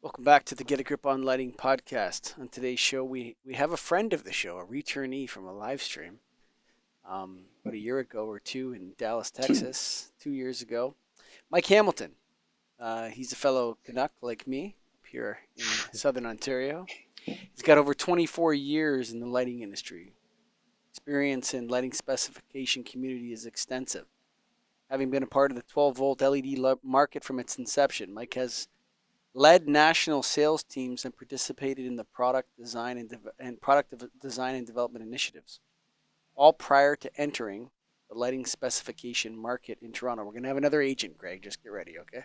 Welcome back to the Get a Grip on Lighting podcast. On today's show, we have a friend of the show, a returnee from a live stream about a year ago or two in Dallas, Two. Texas, 2 years ago. Mike Hamilton. He's a fellow Canuck like me up here in Southern Ontario. He's got over 24 years in the lighting industry. Experience in lighting specification community is extensive. Having been a part of the 12-volt LED market from its inception, Mike has led national sales teams and participated in the product design and development initiatives, all prior to entering the lighting specification market in Toronto. We're going to have another agent, Greg. Just get ready, okay?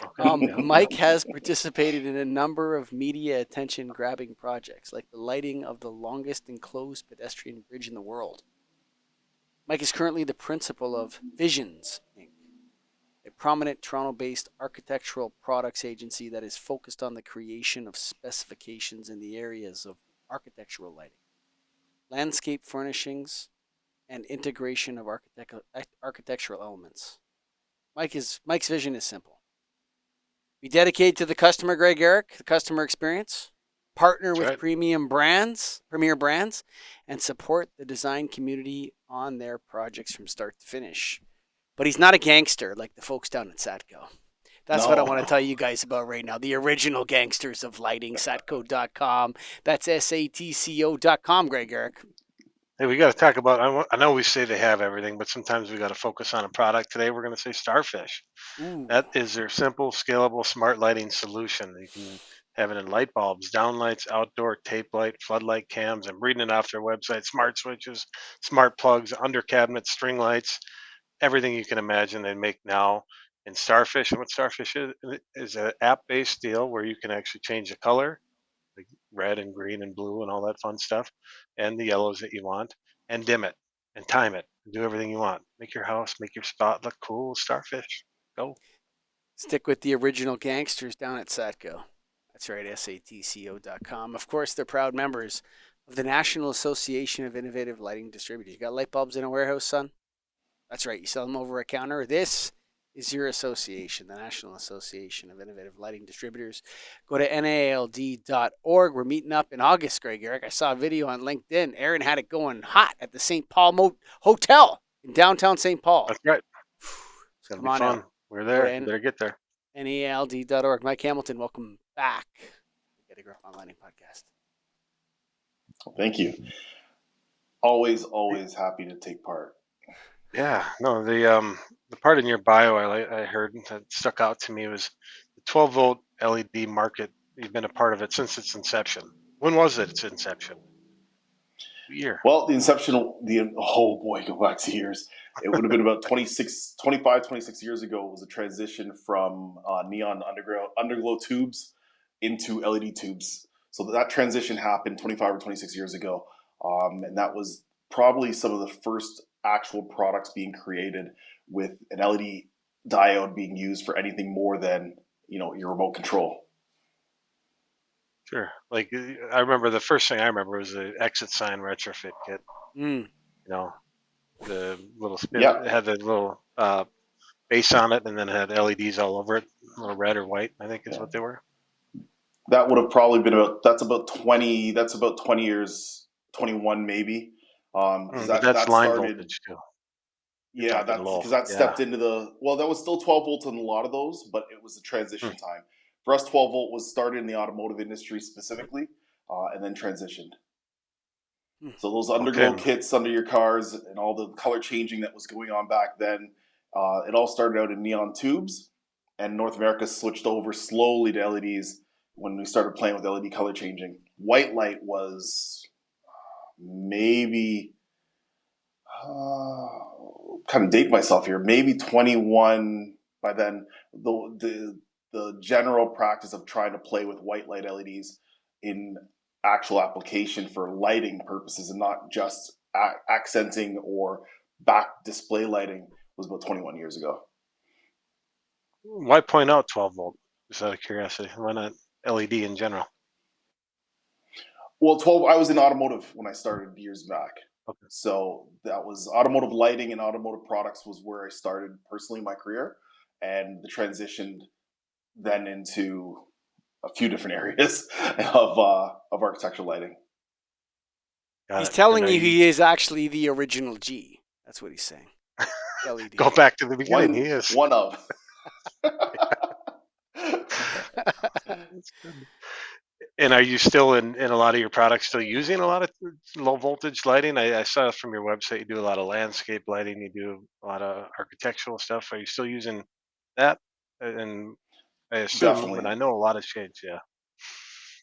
Okay. Yeah. Mike has participated in a number of media attention grabbing projects, like the lighting of the longest enclosed pedestrian bridge in the world. Mike is currently the principal of Visionz Inc, a prominent Toronto-based architectural products agency that is focused on the creation of specifications in the areas of architectural lighting, landscape furnishings, and integration of architectural elements. Mike's vision is simple. Be dedicated to the customer, Greg Eric, the customer experience, partner That's with right. premier brands, and support the design community on their projects from start to finish. But he's not a gangster like the folks down at Satco. That's what I want to tell you guys about right now. The original gangsters of lighting, satco.com. That's satco.com, Greg Eric. Hey, we got to talk about. I know we say they have everything, but sometimes we got to focus on a product. Today, we're going to say Starfish. Ooh. That is their simple, scalable, smart lighting solution. You can have it in light bulbs, downlights, outdoor tape light, floodlight cams. I'm reading it off their website. Smart switches, smart plugs, under cabinets, string lights, everything you can imagine they make now in Starfish. And what Starfish is an app-based deal where you can actually change the color, like red and green and blue and all that fun stuff, and the yellows that you want, and dim it and time it. Do everything you want. Make your house, make your spot look cool. Starfish. Go. Stick with the original gangsters down at Satco. That's right, satco.com. Of course, they're proud members of the National Association of Innovative Lighting Distributors. You got light bulbs in a warehouse, son? That's right, you sell them over a counter. This is your association, the National Association of Innovative Lighting Distributors. Go to nald.org. We're meeting up in August, Greg Eric. I saw a video on LinkedIn. Aaron had it going hot at the St. Paul Hotel in downtown St. Paul. That's right. It's going to be fun. We're there. You better get there. nald.org. Mike Hamilton, welcome back to the Get a Grip on Lighting podcast. Thank you. Always happy to take part. Yeah, no, the part in your bio I heard that stuck out to me was the 12-volt LED market. You've been a part of it since its inception. When was it its inception? Year. Well, the inception, go back to years. It would have been about 26 years ago. It was a transition from neon underglow tubes into LED tubes. So that transition happened 25 or 26 years ago. And that was probably some of the first actual products being created with an LED diode being used for anything more than, your remote control. Sure. Like I remember the first thing I remember was the exit sign retrofit kit. Mm. The little spin. It had the little base on it, and then it had LEDs all over it, a little red or white, I think is what they were. That would have probably been about 20 years, 21 maybe. That's line voltage too. Yeah, that's because that stepped into that was still 12 volts on a lot of those, but it was the transition time. For us, 12 volt was started in the automotive industry specifically, and then transitioned. So those underglow kits under your cars and all the color changing that was going on back then, it all started out in neon tubes, and North America switched over slowly to LEDs when we started playing with LED color changing. White light was maybe, kind of date myself here, maybe 21 by then. The general practice of trying to play with white light LEDs in actual application for lighting purposes and not just accenting or back display lighting was about 21 years ago. Why point out 12 volt? Just out of curiosity. Why not LED in general? Well, I was in automotive when I started years back. Okay. So that was automotive lighting and automotive products was where I started personally my career, and the transitioned then into a few different areas of architectural lighting. Got He's it. telling And you he is actually the original G. That's what he's saying. LED. go back to the beginning. He is. One of. That's good. And are you still in a lot of your products still using a lot of low voltage lighting? I saw from your website you do a lot of landscape lighting. You do a lot of architectural stuff. Are you still using that? And I assume, but Definitely. I know a lot has changed. Yeah.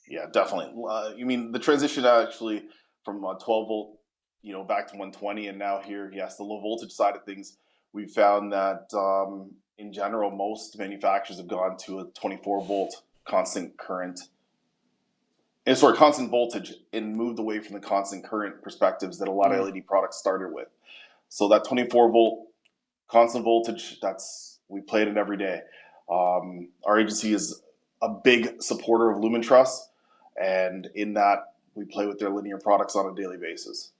Yeah, definitely. You mean the transition actually from 12 volt, back to 120, and now here, yes, the low voltage side of things. We found that in general, most manufacturers have gone to a 24 volt constant current, constant voltage, and moved away from the constant current perspectives that a lot of LED products started with. So that 24 volt constant voltage, we played it every day. Our agency is a big supporter of Lumen Trust, and in that we play with their linear products on a daily basis.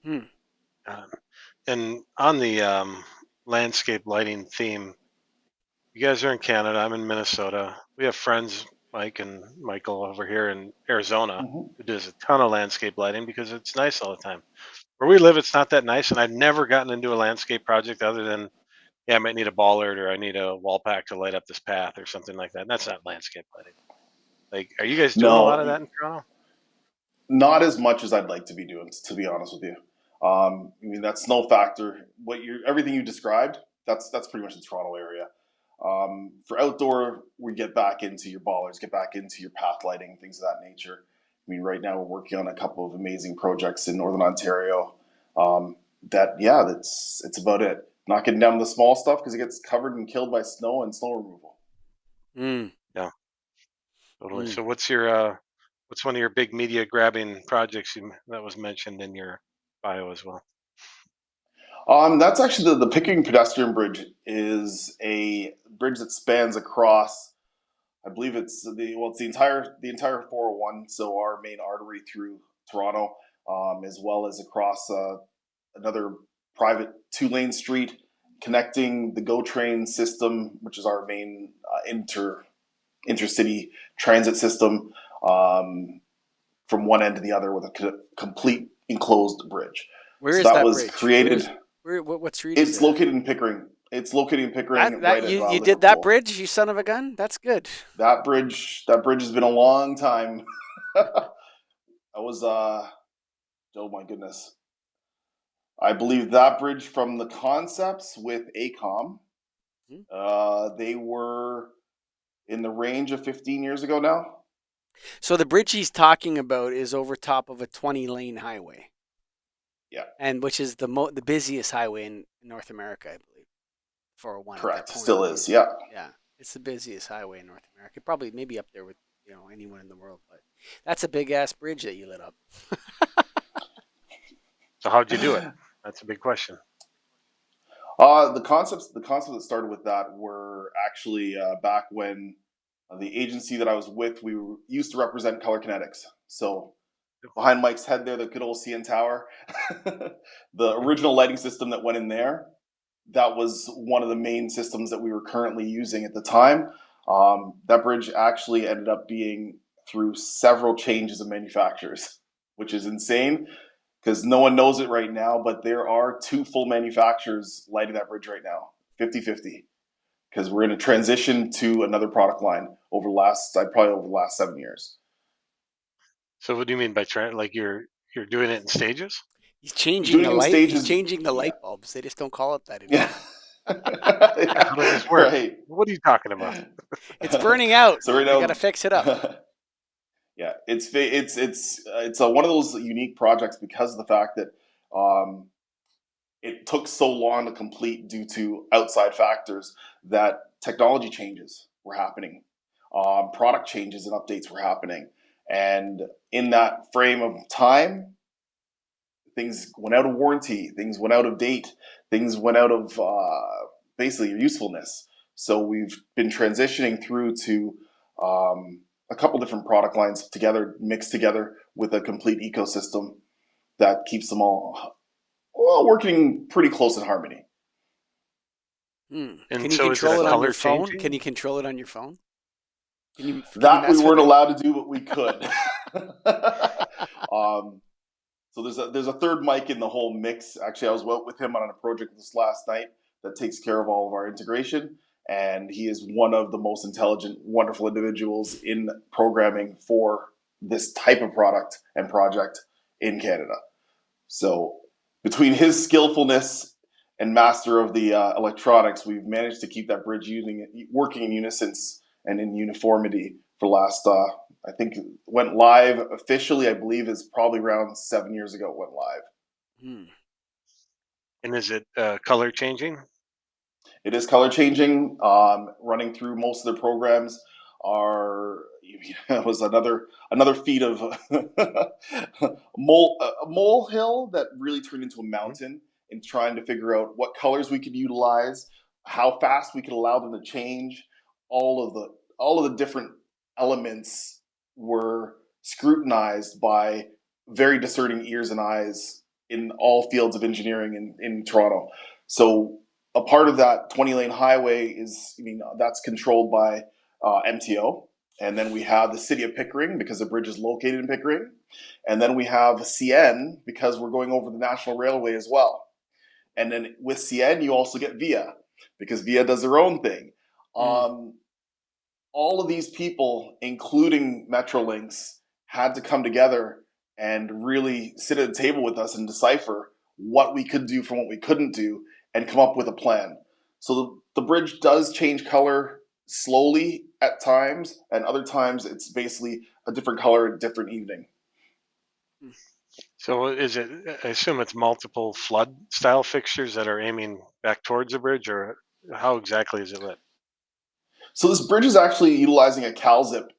And on the landscape lighting theme, you guys are in Canada. I'm in Minnesota. We have friends, Mike and Michael, over here in Arizona, who does a ton of landscape lighting because it's nice all the time. Where we live, it's not that nice, and I've never gotten into a landscape project other than, I might need a bollard or I need a wall pack to light up this path or something like that. And that's not landscape lighting. Like, are you guys doing a lot of No, that in Toronto? not as much as I'd like to be doing, to be honest with you. I mean, that's no factor. Everything you described, that's pretty much the Toronto area. For outdoor, we get back into your bollards, get back into your path lighting, things of that nature. I mean, right now we're working on a couple of amazing projects in Northern Ontario. It's about it. Not getting down to the small stuff because it gets covered and killed by snow and snow removal. Yeah, totally. So what's one of your big media grabbing projects that was mentioned in your bio as well? That's actually the Pickering pedestrian bridge is a bridge that spans across. I believe it's the entire 401, so our main artery through Toronto, as well as across another private 2-lane street connecting the GO train system, which is our main intercity transit system, from one end to the other with a complete enclosed bridge. Where So is that that was bridge? created. What street is It's it? located in Pickering. It's located in Pickering, right at You Liverpool. did that bridge, you son of a gun? That's good. That bridge has been a long time. I was oh my goodness. I believe that bridge from the concepts with ACOM, they were in the range of 15 years ago now. So the bridge he's talking about is over top of a 20-lane highway. Yeah. And which is the busiest highway in North America, I believe. 401. Correct. Still is. Yeah. Yeah. It's the busiest highway in North America. Probably maybe up there with, anyone in the world, but that's a big ass bridge that you lit up. So how'd you do it? That's a big question. The concepts that started with that were actually back when the agency that I was with, used to represent Color Kinetics. So behind Mike's head there, the good old CN Tower, the original lighting system that went in there, that was one of the main systems that we were currently using at the time. That bridge actually ended up being through several changes of manufacturers, which is insane because no one knows it right now, but there are 2 full manufacturers lighting that bridge right now, 50-50, because we're in a transition to another product line over the last 7 years. So what do you mean by like you're doing it in stages? He's changing the light. Stages. He's changing the light bulbs. They just don't call it that anymore. Yeah. How does this work? Right. What are you talking about? It's burning out. So right now, I gotta fix it up. Yeah, it's one of those unique projects because of the fact that it took so long to complete due to outside factors that technology changes were happening, product changes and updates were happening, and in that frame of time, things went out of warranty, things went out of date, things went out of basically usefulness. So we've been transitioning through to a couple different product lines mixed together with a complete ecosystem that keeps them all working pretty close in harmony. Can you control it on your phone? Can you control it on your phone? Can you That we mess with weren't it? allowed to do, but we could. So there's a third mic in the whole mix. Actually, I was with him on a project this last night that takes care of all of our integration, and he is one of the most intelligent, wonderful individuals in programming for this type of product and project in Canada. So between his skillfulness and master of the electronics, we've managed to keep that bridge working in unison and in uniformity for the last. I think it went live officially. I believe is probably around 7 years ago. It went live. And is it color changing? It is color changing. Running through most of the programs are was another feat of a molehill that really turned into a mountain in trying to figure out what colors we could utilize, how fast we could allow them to change. All of the different elements were scrutinized by very discerning ears and eyes in all fields of engineering in Toronto. So a part of that 20-lane highway is, that's controlled by MTO. And then we have the city of Pickering because the bridge is located in Pickering. And then we have CN because we're going over the National Railway as well. And then with CN, you also get VIA because VIA does their own thing. All of these people, including Metrolinx, had to come together and really sit at a table with us and decipher what we could do from what we couldn't do and come up with a plan. So the bridge does change color slowly at times, and other times it's basically a different color at a different evening. So is it, I assume it's multiple flood style fixtures that are aiming back towards the bridge, or how exactly is it lit? So this bridge is actually utilizing a CalZip.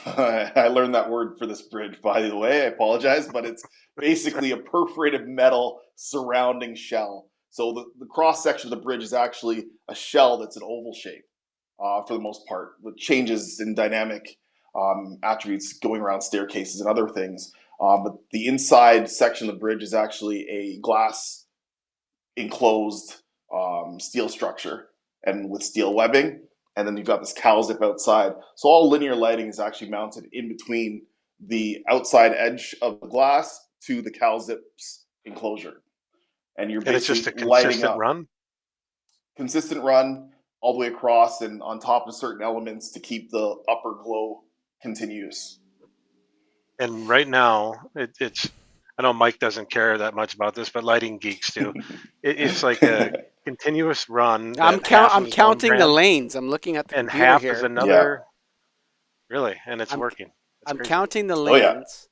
I learned that word for this bridge, by the way. I apologize, but it's basically a perforated metal surrounding shell. So the cross section of the bridge is actually a shell that's an oval shape for the most part, with changes in dynamic attributes going around staircases and other things. But the inside section of the bridge is actually a glass enclosed steel structure and with steel webbing. And then you've got this cowl zip outside. So all linear lighting is actually mounted in between the outside edge of the glass to the cowl zip's enclosure. And you're And it's just basically a lighting consistent up. run? Consistent run all the way across and on top of certain elements to keep the upper glow continuous. And right now, it's, I know Mike doesn't care that much about this, but lighting geeks do. It's like a continuous run. I'm counting the lanes. I'm looking at the and computer half here. is another. Yeah. Really, and it's working. I'm crazy. counting the lanes,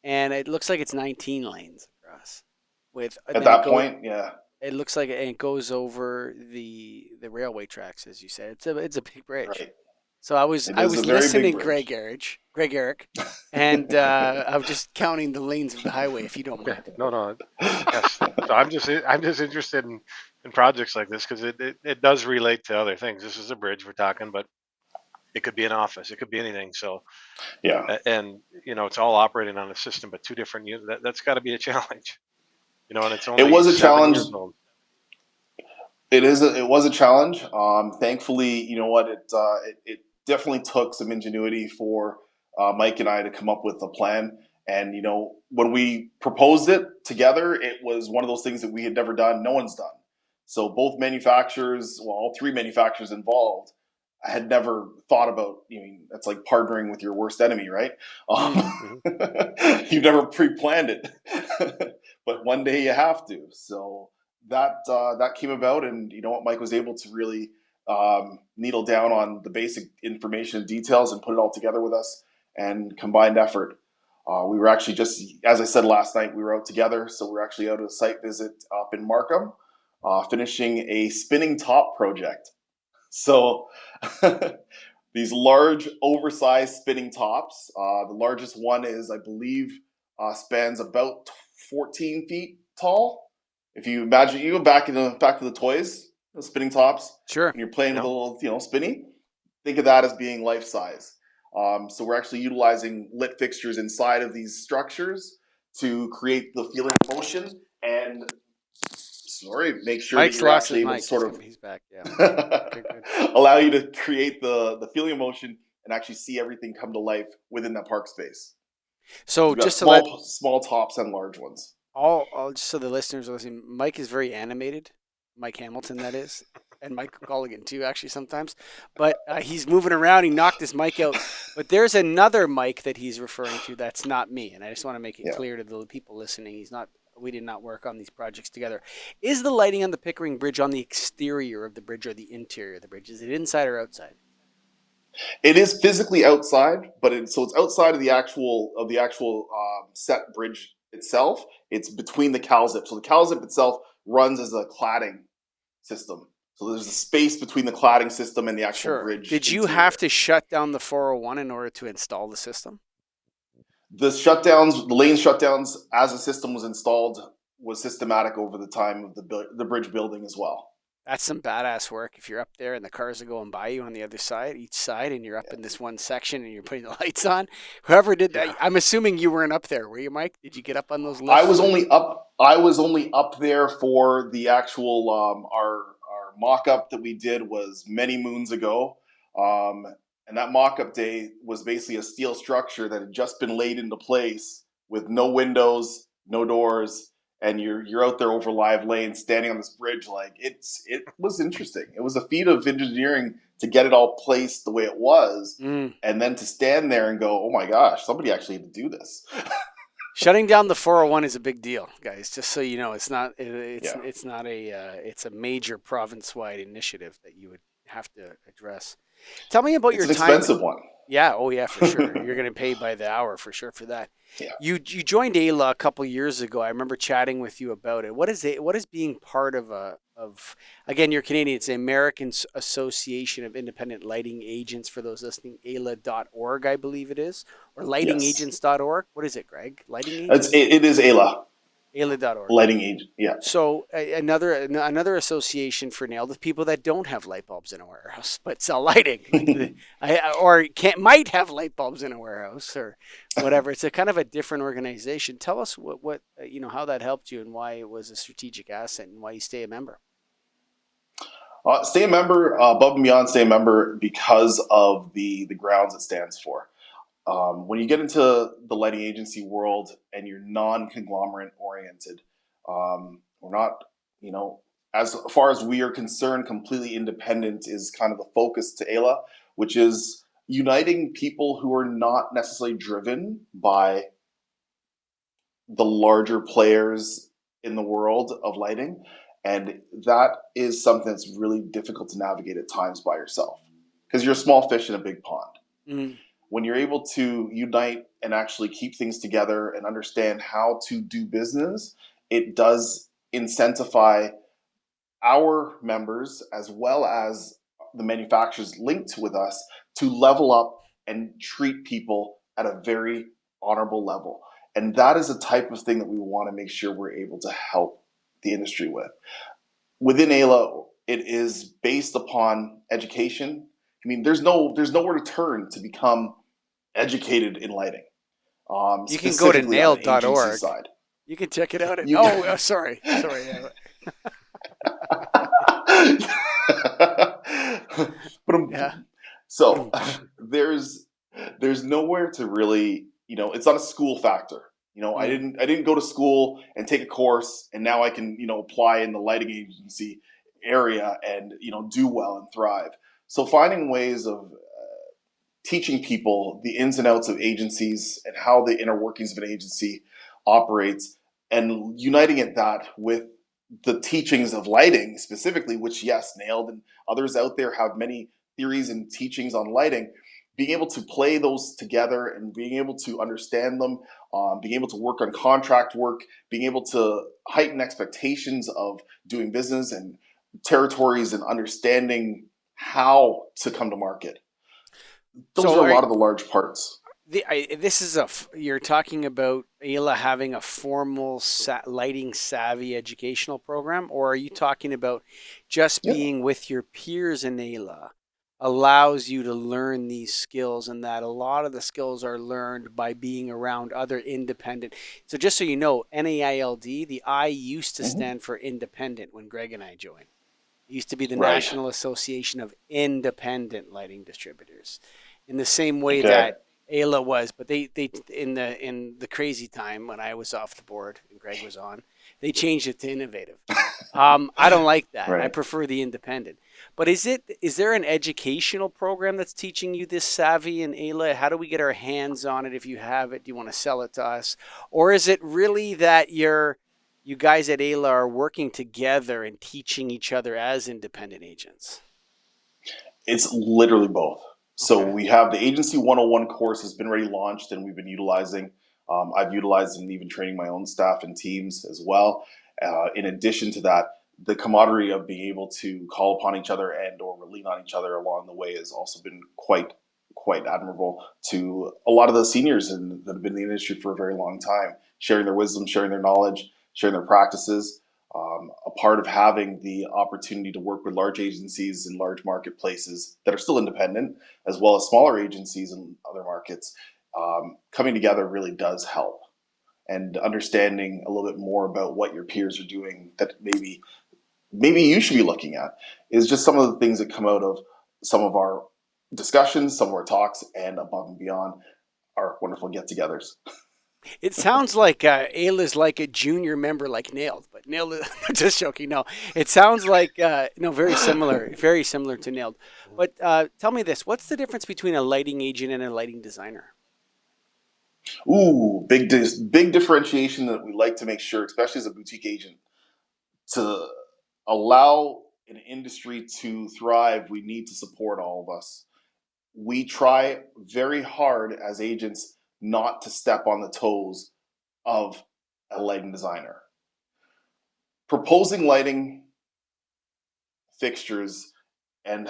and it looks like it's 19 lanes across. At that point, yeah. It looks like it goes over the railway tracks, as you said. It's a big bridge. Right. So I was listening, Greg Eric, and I was just counting the lanes of the highway, if you don't mind. No. Yes. So I'm just interested in projects like this because it does relate to other things. This is a bridge we're talking, but it could be an office, it could be anything. So yeah, and it's all operating on a system, but two different units. That's got to be a challenge. And it's only it was a 7 challenge. years old. It was a challenge. Thankfully, it definitely took some ingenuity for Mike and I to come up with a plan. And when we proposed it together, it was one of those things that we had never done. No one's done. So both manufacturers, well, all three manufacturers involved, had never thought about. That's like partnering with your worst enemy, right? You've never pre-planned it, but one day you have to. So that came about, and Mike was able to really needle down on the basic information and details and put it all together with us and combined effort. We were actually just, as I said last night, we were out together. So we're actually out at a site visit up in Markham, finishing a spinning top project. So these large, oversized spinning tops. The largest one is, I believe, spans about 14 feet tall. If you imagine, you go back to the toys, the spinning tops. Sure. And you're playing with a little, spinny. Think of that as being life size. So we're actually utilizing lit fixtures inside of these structures to create the feeling of motion and make sure Mike's that you're actually able to he's back. Yeah. allow you to create the feeling of motion and actually see everything come to life within that park space. So We've got just to let small tops and large ones. all just so the listeners are listening, Mike is very animated. Mike Hamilton, that is, and Mike Colligan too, actually sometimes. But he's moving around. He knocked his mic out. But there's another Mike that he's referring to. That's not me, and I just want to make it clear to the people listening. He's not. We did not work on these projects together. Is the lighting on the Pickering Bridge on the exterior of the bridge or the interior of the bridge? Is it inside or outside? It is physically outside, but it's outside of the actual set bridge itself. It's between the CalZip. So the CalZip itself runs as a cladding system. So there's a space between the cladding system and the actual bridge. Did you have to shut down the 401 in order to install the system? The lane shutdowns as a system was installed was systematic over the time of the bridge building as well. That's some badass work. If you're up there and the cars are going by you on the other side, each side, and you're up in this one section and you're putting the lights on. Whoever did that, I'm assuming you weren't up there, were you, Mike? Did you get up on those lifts? I was only up there for the actual our mock-up that we did was many moons ago. And that mock-up day was basically a steel structure that had just been laid into place with no windows, no doors, and you're out there over live lanes, standing on this bridge. Like it was interesting. It was a feat of engineering to get it all placed the way it was, and then to stand there and go, "Oh my gosh, somebody actually had to do this." Shutting down the 401 is a big deal, guys. Just so you know, it's not it's a major province-wide initiative that you would have to address. Tell me about your time. It's an expensive one. Yeah, oh yeah, for sure. You're going to pay by the hour for sure for that. Yeah. You joined AILA a couple years ago. I remember chatting with you about it. What is being part of again, you're Canadian, it's the American Association of Independent Lighting Agents, for those listening, AILA.org, I believe it is, or lightingagents.org. What is it, Greg? Lighting Agents? It is AILA. AILA.org. Lighting agent, yeah. So another association for the people that don't have light bulbs in a warehouse but sell lighting, or might have light bulbs in a warehouse or whatever. It's a kind of a different organization. Tell us what how that helped you and why it was a strategic asset and why you stay a member. Stay a member, above and beyond stay a member because of the grounds it stands for. When you get into the lighting agency world and you're non-conglomerate oriented, we're not, as far as we are concerned, completely independent is kind of the focus to AILA, which is uniting people who are not necessarily driven by the larger players in the world of lighting. And that is something that's really difficult to navigate at times by yourself because you're a small fish in a big pond. Mm. When you're able to unite and actually keep things together and understand how to do business, it does incentivize our members as well as the manufacturers linked with us to level up and treat people at a very honorable level. And that is the type of thing that we want to make sure we're able to help the industry with. Within AILA, it is based upon education. I mean, there's nowhere to turn to become educated in lighting. You can go to nailed.org. You can check it out. Sorry. So there's nowhere to really, it's not a school factor. I didn't go to school and take a course and now I can, apply in the lighting agency area and, do well and thrive. So finding ways of teaching people the ins and outs of agencies and how the inner workings of an agency operates and uniting that with the teachings of lighting specifically, which yes, Nailed and others out there have many theories and teachings on lighting, being able to play those together and being able to understand them, being able to work on contract work, being able to heighten expectations of doing business and territories and understanding how to come to market. Those are a lot of the large parts. You're talking about AILA having a formal lighting savvy educational program, or are you talking about just being with your peers in AILA allows you to learn these skills, and that a lot of the skills are learned by being around other independent? So just so you know, NAILD, the I used to stand for independent when Greg and I joined. It used to be the National Association of Independent Lighting Distributors. in the same way Okay. that Ayla was, but they in the crazy time when I was off the board and Greg was on, they changed it to innovative. I don't like that. I Right. prefer the independent. But is there an educational program that's teaching you this savvy in Ayla? How do we get our hands on it? If you have it, do you want to sell it to us, or is it really that you guys at Ayla are working together and teaching each other as independent agents? It's literally both. So Okay. we have the Agency 101 course has been already launched and we've been utilizing. I've utilized and even training my own staff and teams as well. In addition to that, the camaraderie of being able to call upon each other and or lean on each other along the way has also been quite admirable to a lot of the seniors that have been in the industry for a very long time, sharing their wisdom, sharing their knowledge, sharing their practices. A part of having the opportunity to work with large agencies in large marketplaces that are still independent, as well as smaller agencies in other markets, coming together really does help. And understanding a little bit more about what your peers are doing that maybe you should be looking at is just some of the things that come out of some of our discussions, some of our talks, and above and beyond our wonderful get-togethers. It sounds like Ayla's like a junior member, like Nailed, but Nailed. Just joking. No, it sounds like no, very similar to Nailed. But tell me this: what's the difference between a lighting agent and a lighting designer? Ooh, big differentiation that we like to make sure, especially as a boutique agent, to allow an industry to thrive, we need to support all of us. We try very hard as agents not to step on the toes of a lighting designer. Proposing lighting fixtures and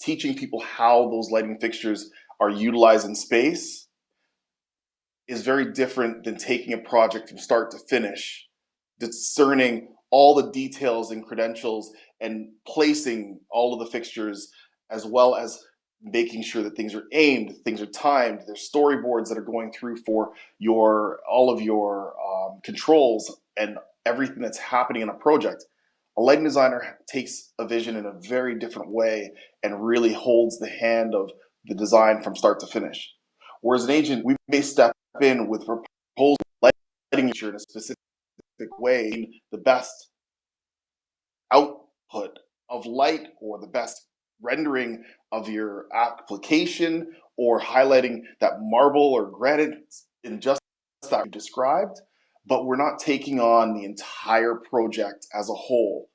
teaching people how those lighting fixtures are utilized in space is very different than taking a project from start to finish, discerning all the details and credentials and placing all of the fixtures, as well as making sure that things are aimed, things are timed, there's storyboards that are going through for your all of your controls and everything that's happening in a project. A lighting designer takes a vision in a very different way and really holds the hand of the design from start to finish. Whereas an agent, we may step in with proposal lighting in a specific way, the best output of light or the best rendering of your application or highlighting that marble or granite in just that you described, but we're not taking on the entire project as a whole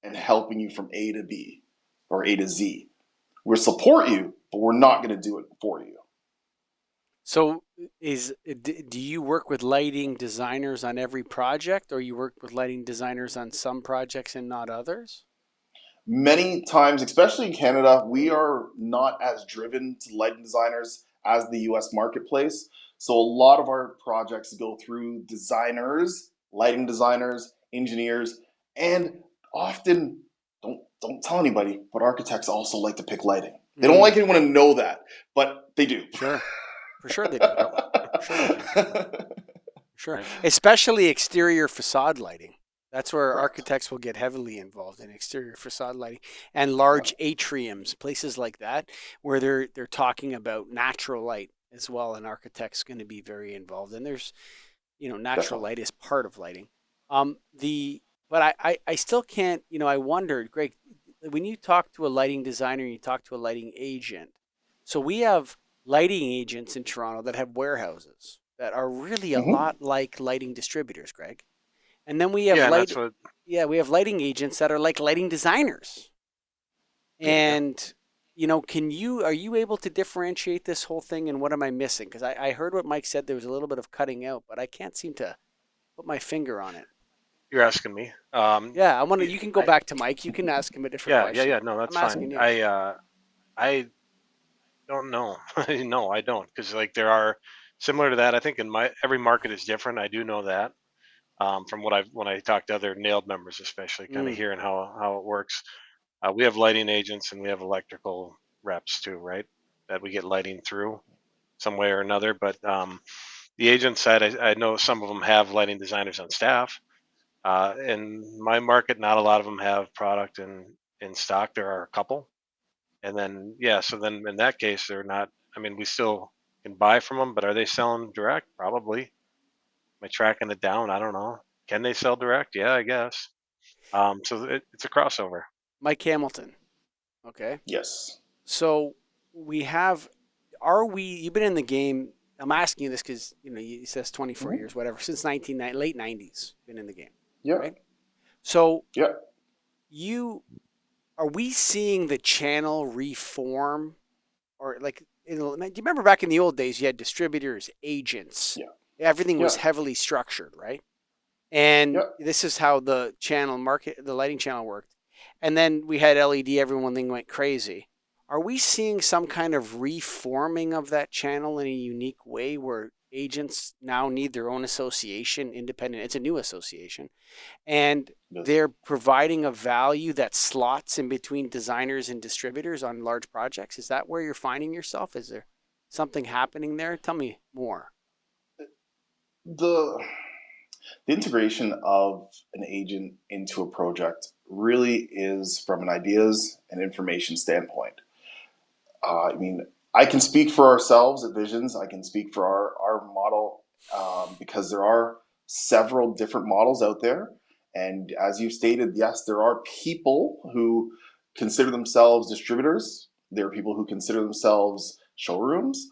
and helping you from A to B or A to Z. We'll support you, but we're not going to do it for you. So, do you work with lighting designers on every project, or you work with lighting designers on some projects and not others? Many times, especially in Canada, we are not as driven to lighting designers as the US marketplace. So a lot of our projects go through designers, lighting designers, engineers, and often don't tell anybody, but architects also like to pick lighting. They don't like Mm, anyone to know that, but they do. sure, for sure they do. Yep. For sure they do. Sure, Right. especially exterior facade lighting. That's where Correct. architects will get heavily involved in exterior facade lighting and Yeah. large atriums, places like that, where they're talking about natural light as well. An architect's going to be very involved, and there's natural Definitely. light is part of lighting. The but I still can't. I wondered, Greg, when you talk to a lighting designer, you talk to a lighting agent. So we have lighting agents in Toronto that have warehouses that are really a Hmm. lot like lighting distributors, Greg. And then we have Yeah, and that's what. yeah, we have lighting agents that are like lighting designers. Yeah. Yeah. And are you able to differentiate this whole thing, and what am I missing? Because I heard what Mike said, there was a little bit of cutting out, but I can't seem to put my finger on it. You're asking me. Yeah, I want to. y- You can go I back to Mike. You can ask him a different yeah. question. No, that's I'm fine. asking you. I don't know. No, I don't, because like there are similar to that. I think in my every market is different. I do know that from what I've when I talk to other nailed members, especially kind of Mm, hearing how it works. We have lighting agents and we have electrical reps too, right? That we get lighting through some way or another. But the agent side, I know some of them have lighting designers on staff. In my market, not a lot of them have product in stock. There are a couple, and then yeah. So then in that case, they're not. I mean, we still can buy from them, but are they selling direct? Probably. Am I tracking it down? I don't know. Can they sell direct? Yeah, I guess. So it's a crossover. Mike Hamilton. Okay. Yes. So we have, you've been in the game. I'm asking you this because, you says 24 years, whatever, since late 90s, been in the game. Yeah. Right. So Yeah. are we seeing the channel reform, or like, do you remember back in the old days, you had distributors, agents, everything was heavily structured, right? And this is how the lighting channel worked. And then we had LED, everyone thing went crazy. Are we seeing some kind of reforming of that channel in a unique way where agents now need their own association, independent? It's a new association. And they're providing a value that slots in between designers and distributors on large projects. Is that where you're finding yourself? Is there something happening there? Tell me more. The integration of an agent into a project really is from an ideas and information standpoint. I mean, I can speak for ourselves at Visionz. I can speak for our model because there are several different models out there. And as you stated, yes, there are people who consider themselves distributors. There are people who consider themselves showrooms,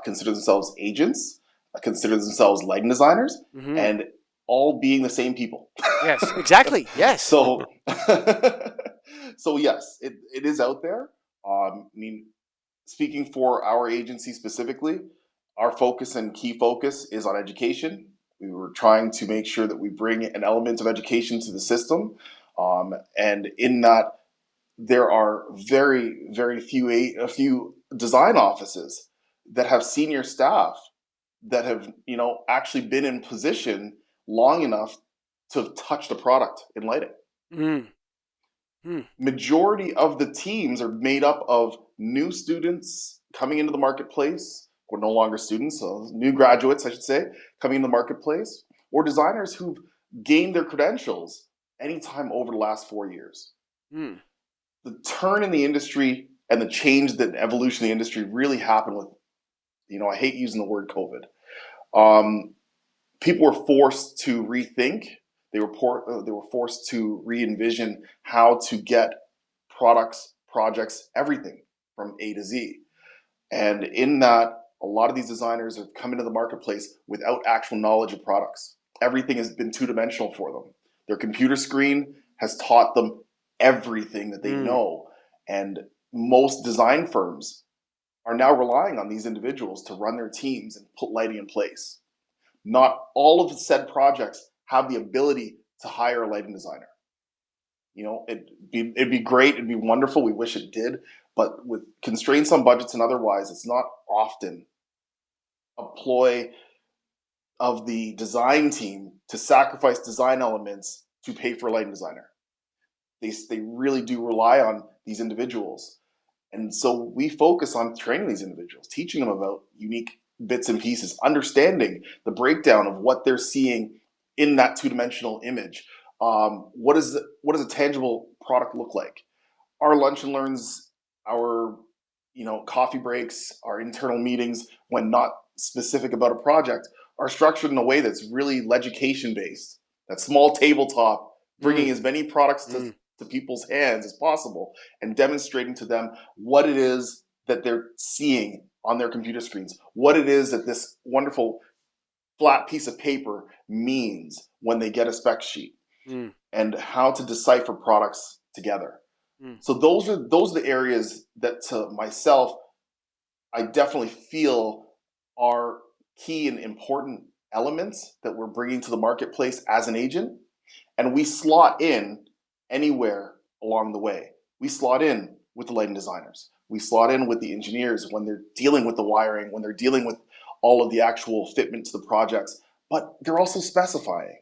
consider themselves agents, consider themselves lighting designers, and all being the same people. Yes, exactly. Yes. So, so yes, it is out there. I mean, speaking for our agency specifically, our focus and key focus is on education. We were trying to make sure that we bring an element of education to the system. And in that, there are very, very a few design offices that have senior staff that have, actually been in position long enough to touch the product in lighting. Majority of the teams are made up of new students coming into the marketplace, or no longer students, so new graduates, I should say, coming into the marketplace, or designers who've gained their credentials anytime over the last 4 years. The turn in the industry and the change, the evolution of the industry really happened with, I hate using the word COVID. People were forced to rethink. They were forced to re-envision how to get products, projects, everything from A to Z. And in that, a lot of these designers have come into the marketplace without actual knowledge of products. Everything has been two-dimensional for them. Their computer screen has taught them everything that they know. And most design firms are now relying on these individuals to run their teams and put lighting in place. Not all of the said projects have the ability to hire a lighting designer. It'd be great, it'd be wonderful. We wish it did, but with constraints on budgets and otherwise, it's not often a ploy of the design team to sacrifice design elements to pay for a lighting designer. They really do rely on these individuals. And so we focus on training these individuals, teaching them about unique bits and pieces, understanding the breakdown of what they're seeing in that two-dimensional image. What does a tangible product look like? Our lunch and learns, our coffee breaks, our internal meetings, when not specific about a project, are structured in a way that's really education based. That small tabletop, bringing as many products to people's hands as possible and demonstrating to them what it is that they're seeing on their computer screens, what it is that this wonderful flat piece of paper means when they get a spec sheet, and how to decipher products together. So those are the areas that, to myself, I definitely feel are key and important elements that we're bringing to the marketplace as an agent. And we slot in anywhere along the way. We slot in with the lighting designers. We slot in with the engineers when they're dealing with the wiring, when they're dealing with all of the actual fitment to the projects, but they're also specifying.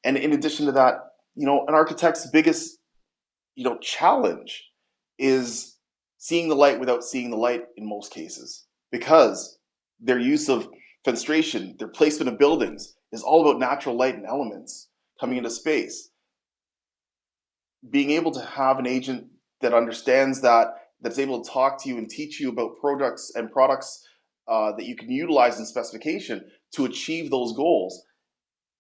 And in addition to that, an architect's biggest, challenge is seeing the light without seeing the light in most cases, because their use of fenestration, their placement of buildings is all about natural light and elements coming into space. Being able to have an agent that understands that that's able to talk to you and teach you about products that you can utilize in specification to achieve those goals.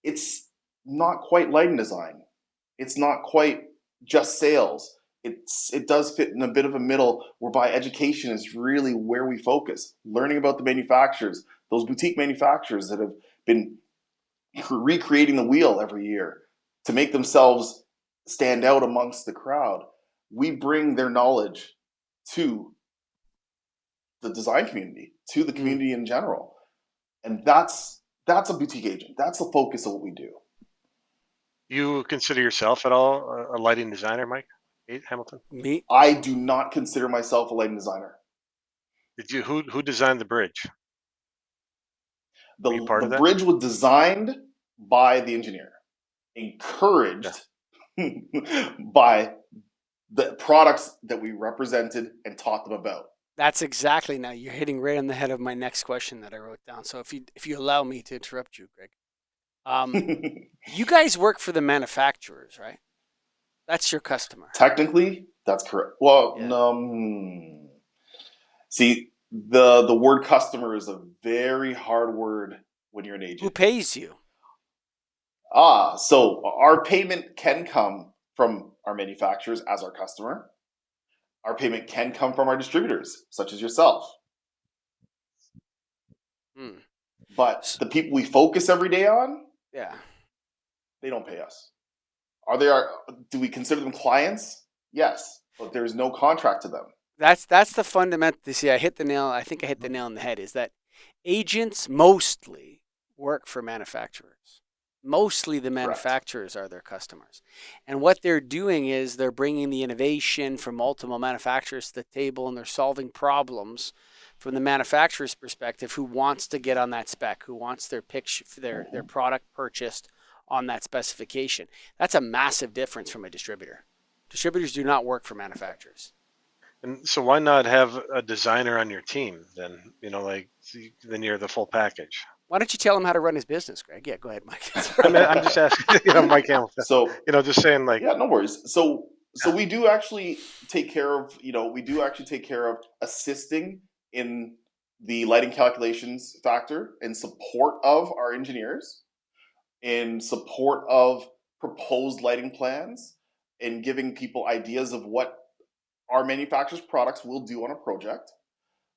It's not quite lighting design. It's not quite just sales. It does fit in a bit of a middle whereby education is really where we focus. Learning about the manufacturers, those boutique manufacturers that have been recreating the wheel every year to make themselves stand out amongst the crowd. We bring their knowledge to the design community, to the community in general. And that's a boutique agent. That's the focus of what we do. You consider yourself at all a lighting designer, Mike Hamilton? Me? I do not consider myself a lighting designer. Who designed the bridge? Were you part of The that? bridge was designed by the engineer, encouraged by the products that we represented and taught them about. That's exactly, now you're hitting right on the head of my next question that I wrote down. So if you allow me to interrupt you, Greg. You guys work for the manufacturers, right? That's your customer. Technically, that's correct. Well, Yeah. See, the word customer is a very hard word when you're an agent. Who pays you? So our payment can come from our manufacturers as our customer. Our payment can come from our distributors, such as yourself. But the people we focus every day on, they don't pay us. Do we consider them clients? Yes, but there's no contract to them. That's the fundamental. See, I think I hit the nail on the head. Is that agents mostly work for manufacturers. Mostly the manufacturers are their customers. And what they're doing is they're bringing the innovation from multiple manufacturers to the table, and they're solving problems from the manufacturer's perspective, who wants to get on that spec, who wants their product purchased on that specification. That's a massive difference from a distributor. Distributors do not work for manufacturers. And so why not have a designer on your team then? Then you're the full package. Why don't you tell him how to run his business, Greg? Yeah, go ahead, Mike. I'm just asking, Mike Hamilton. So, just saying, yeah, no worries. So we do actually take care of, assisting in the lighting calculations factor in support of our engineers, in support of proposed lighting plans, and giving people ideas of what our manufacturers' products will do on a project.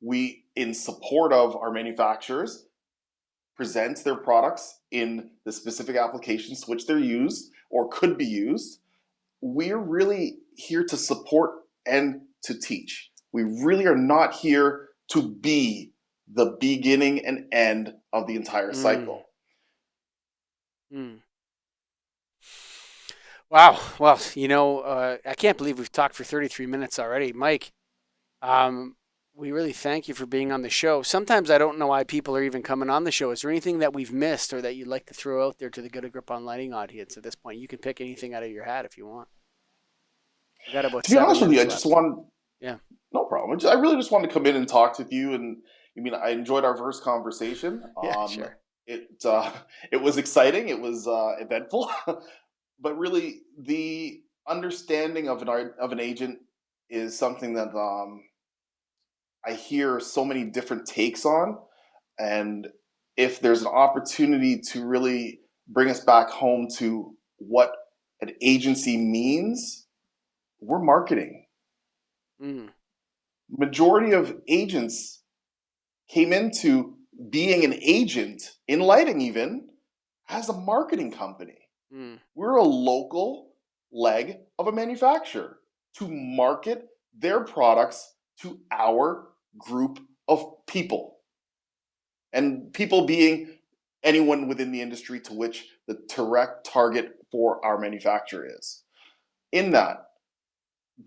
We, in support of our manufacturers, present their products in the specific applications which they're used or could be used. We're really here to support and to teach. We really are not here to be the beginning and end of the entire cycle. Wow. Well, I can't believe we've talked for 33 minutes already. Mike, we really thank you for being on the show. Sometimes I don't know why people are even coming on the show. Is there anything that we've missed or that you'd like to throw out there to the Get a Grip on Lighting audience at this point? You can pick anything out of your hat if you want. We got about to be honest with you, I left. just want. Yeah. No problem. I really just wanted to come in and talk with you, and I enjoyed our first conversation. Yeah, sure. It was exciting. It was eventful, but really the understanding of an agent is something that I hear so many different takes on, and if there's an opportunity to really bring us back home to what an agency means, we're marketing. Majority of agents came into being an agent in lighting even as a marketing company. We're a local leg of a manufacturer to market their products to our group of people. And people being anyone within the industry to which the direct target for our manufacturer is. In that,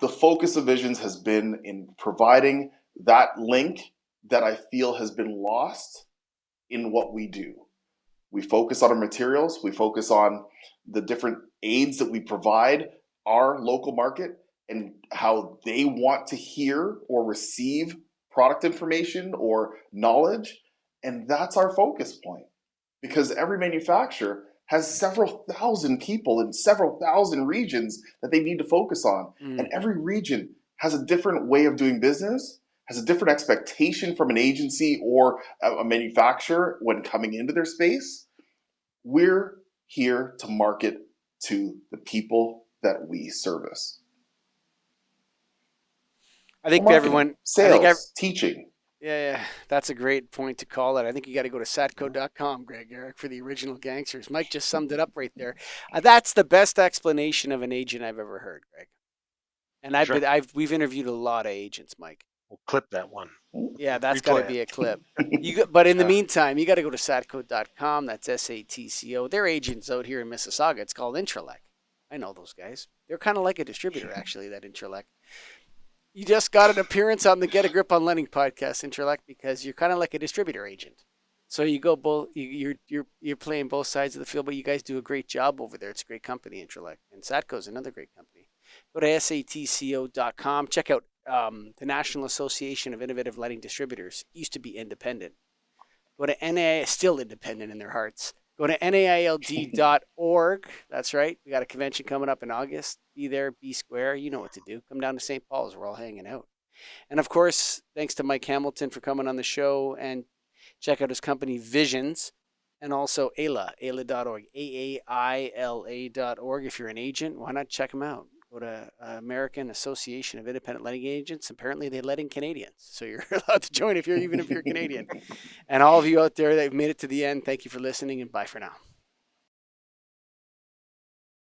the focus of Visionz has been in providing that link that I feel has been lost in what we do. We focus on our materials, we focus on the different aids that we provide our local market and how they want to hear or receive product information or knowledge. And that's our focus point, because every manufacturer has several thousand people in several thousand regions that they need to focus on. And every region has a different way of doing business, has a different expectation from an agency or a manufacturer when coming into their space, we're here to market to the people that we service. I think Marketing, everyone, sales, teaching. Yeah, that's a great point to call it. I think you got to go to satco.com, Eric, for the original gangsters. Mike just summed it up right there. That's the best explanation of an agent I've ever heard, Greg. And we've interviewed a lot of agents, Mike. We'll clip that one. Yeah, that's got to be a clip. But in the meantime, you got to go to satco.com. That's SATCO. They're agents out here in Mississauga. It's called Intralec. I know those guys. They're kind of like a distributor, actually, that Intralec. You just got an appearance on the Get a Grip on Lending podcast, Intralec, because you're kind of like a distributor agent. So you go both. You're playing both sides of the field, but you guys do a great job over there. It's a great company, Intralec, and Satco's another great company. Go to satco.com. Check out the National Association of Innovative Lending Distributors. It used to be independent. Go to NAI, still independent in their hearts. Go to naild.org. That's right. We got a convention coming up in August. Be there, be square. You know what to do. Come down to St. Paul's. We're all hanging out. And of course, thanks to Mike Hamilton for coming on the show. And check out his company, Visionz, and also AILA.org, AAILA.org. If you're an agent, why not check them out? Go to American Association of Independent Lending Agents. Apparently, they let in Canadians, so you're allowed to join even if you're Canadian. And all of you out there that have made it to the end, thank you for listening, and bye for now.